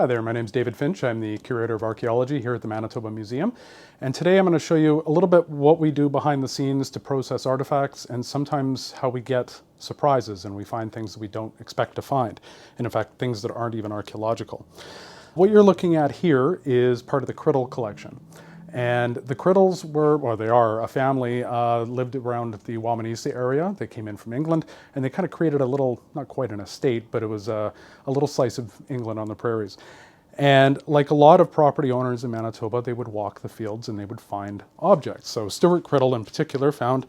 Hi there, my name's David Finch. I'm the Curator of Archaeology here at the Manitoba Museum. And today I'm going to show you a little bit what we do behind the scenes to process artifacts and sometimes how we get surprises and we find things that we don't expect to find. And in fact, things that aren't even archaeological. What you're looking at here is part of the Kiddle Collection. And the Criddles were, or they are, a family lived around the Wamanisa area. They came in from England and they kind of created a little, not quite an estate, but it was a little slice of England on the prairies. And like a lot of property owners in Manitoba, they would walk the fields and they would find objects. So Stuart Kiddle in particular found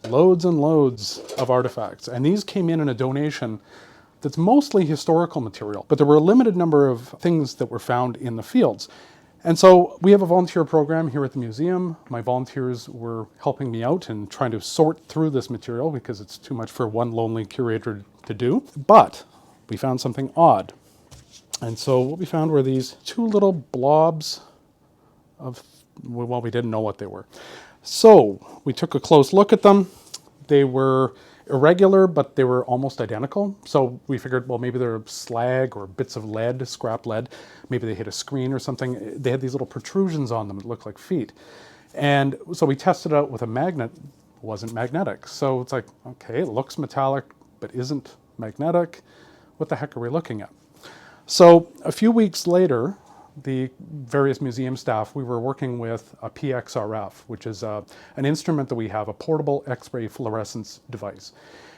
loads and loads of artifacts. And these came in a donation that's mostly historical material, but there were a limited number of things that were found in the fields. And so we have a volunteer program here at the museum. My volunteers were helping me out and trying to sort through this material because it's too much for one lonely curator to do. But we found something odd. And so what we found were these two little blobs of, well, we didn't know what they were. So we took a close look at them. They were irregular, but they were almost identical. So we figured, well, maybe they're slag or bits of lead, scrap lead. Maybe they hit a screen or something. They had these little protrusions on them that looked like feet. And so we tested it out with a magnet. It wasn't magnetic. So it's like, okay, it looks metallic, but isn't magnetic. What the heck are we looking at? So a few weeks later, the various museum staff, we were working with a PXRF, which is an instrument that we have, a portable X-ray fluorescence device.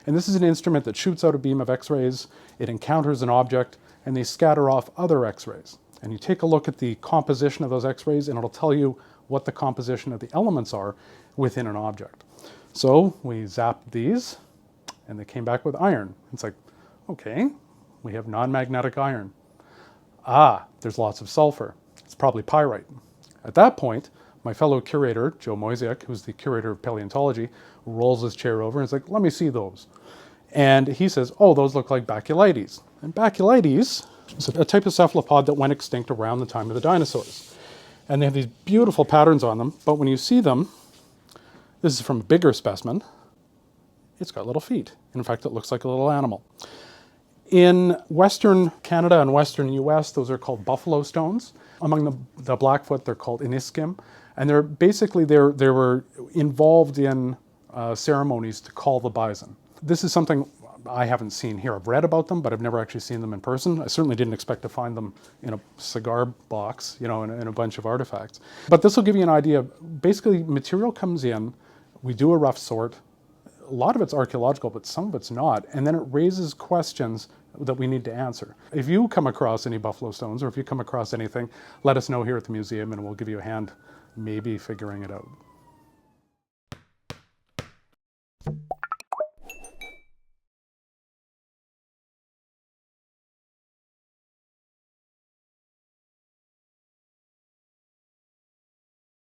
And this is an instrument that shoots out a beam of X-rays, it encounters an object, and they scatter off other X-rays. And you take a look at the composition of those X-rays, and it'll tell you what the composition of the elements are within an object. So we zapped these, and they came back with iron. It's like, okay, we have non-magnetic iron. Ah, there's lots of sulfur. It's probably pyrite. At that point, my fellow curator, Joe Moisiak, who's the curator of paleontology, rolls his chair over and is like, let me see those. And he says, oh, those look like baculites. And baculites is a type of cephalopod that went extinct around the time of the dinosaurs. And they have these beautiful patterns on them, but when you see them, this is from a bigger specimen, it's got little feet. In fact, it looks like a little animal. In Western Canada and Western US, those are called buffalo stones. Among the Blackfoot, they're called iniskim. And they're basically, they were involved in ceremonies to call the bison. This is something I haven't seen here. I've read about them, but I've never actually seen them in person. I certainly didn't expect to find them in a cigar box, you know, in a bunch of artifacts. But this will give you an idea. Basically, material comes in, we do a rough sort. A lot of it's archaeological, but some of it's not. And then it raises questions that we need to answer. If you come across any buffalo stones, or if you come across anything, let us know here at the museum and we'll give you a hand maybe figuring it out.